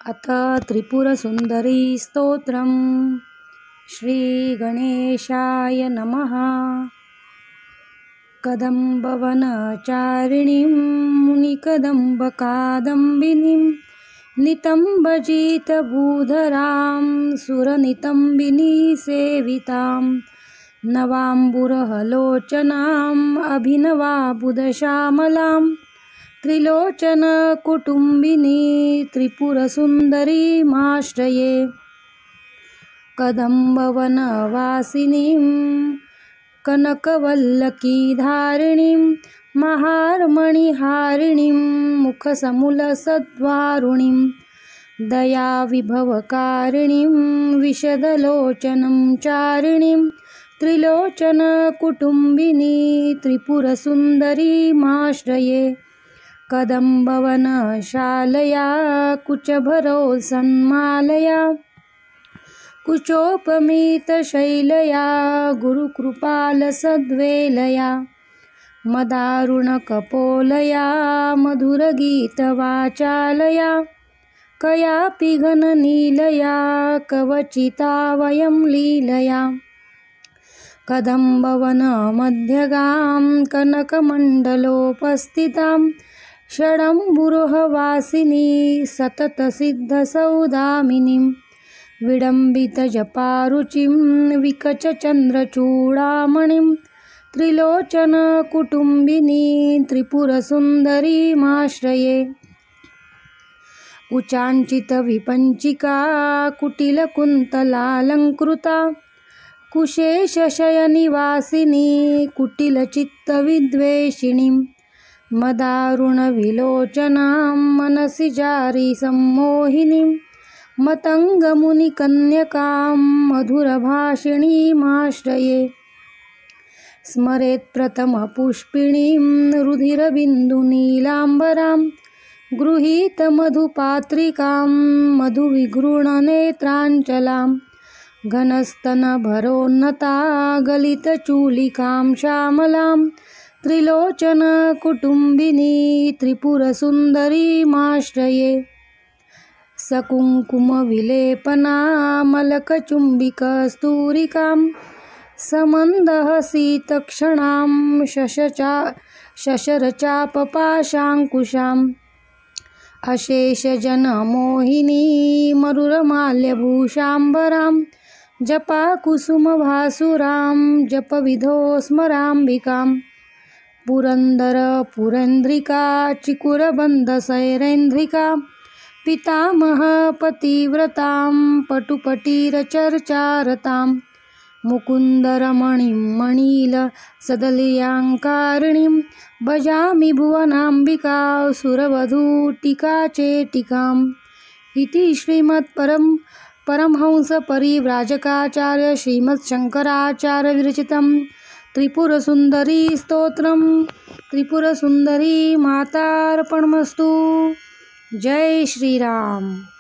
अथ त्रिपुरसुन्दरी स्तोत्रम्। श्रीगणेशाय नमः। कदम्बवनचारिणीं मुनिकदम्बकादम्बिनीं नितम्बजितभूधरां सुरनितम्बिनी सेवितां नवाम्बुरहलोचनाम् अभिनवाबुधश्यामलां त्रिलोचनकुटुम्बिनी त्रिपुरसुन्दरीमाश्रये। कदम्बवनवासिनीं कनकवल्लकीधारिणीं महार्मणिहारिणीं मुखसमुलसद्वारुणीं दयाविभवकारिणीं विशदलोचनं चारिणीं त्रिलोचनकुटुम्बिनी त्रिपुरसुन्दरीमाश्रये। कदम्बवनशालया कुचभरोत्सन्मालया कुचोपमितशैलया गुरुकृपालसद्वेलया मदारुणकपोलया मधुरगीतवाचालया कयापि घननीलया कवचिता वयं लीलया। कदम्बवनमध्यगां कनकमण्डलोपस्थितां षडम्बुरोहवासिनी सततसिद्धसौदामिनीं विडम्बितजपारुचिं विकचचन्द्रचूडामणिं त्रिलोचनकुटुम्बिनी त्रिपुरसुन्दरीमाश्रये। कुचाञ्चितविपञ्चिका कुटिलकुन्तलालङ्कृता कुशेषशयनिवासिनी कुटिलचित्तविद्वेषिणीं मदारुणविलोचनां मनसि जारिसम्मोहिनीं मतङ्गमुनिकन्यकां मधुरभाषिणीमाश्रये। स्मरेत्प्रथमपुष्पिणीं रुधिरबिन्दुनीलाम्बरां गृहीतमधुपात्रिकां मधुविगृह्णनेत्राञ्चलां घनस्तनभरोन्नता गलितचूलिकां श्यामलां त्रिलोचनकुटुम्बिनी त्रिपुरसुन्दरीमाश्रये। सकुङ्कुमविलेपनामलकचुम्बिकस्तूरिकां समन्दहसितक्षणां शशरचापपाशाङ्कुशाम् अशेषजनमोहिनी मरुरमाल्यभूषाम्बरां जपाकुसुमभासुरां जपविधोस्मराम्बिकां पुरन्दरपुरेन्द्रिका चिकुरबन्धसैरेन्द्रिका पितामहपतिव्रतां पटुपटिरचर्चारतां मुकुन्दरमणिं मणिलसदलीलाङ्कारिणीं भजामि भुवनाम्बिका सुरवधूटिकाचेटिकाम्। इति श्रीमत्परमहंसपरिव्राजकाचार्य श्रीमत्शङ्कराचार्यविरचितं त्रिपुरसुन्दरी स्तोत्रम्। त्रिपुरसुन्दरी मातार्पणमस्तु। जय श्रीराम।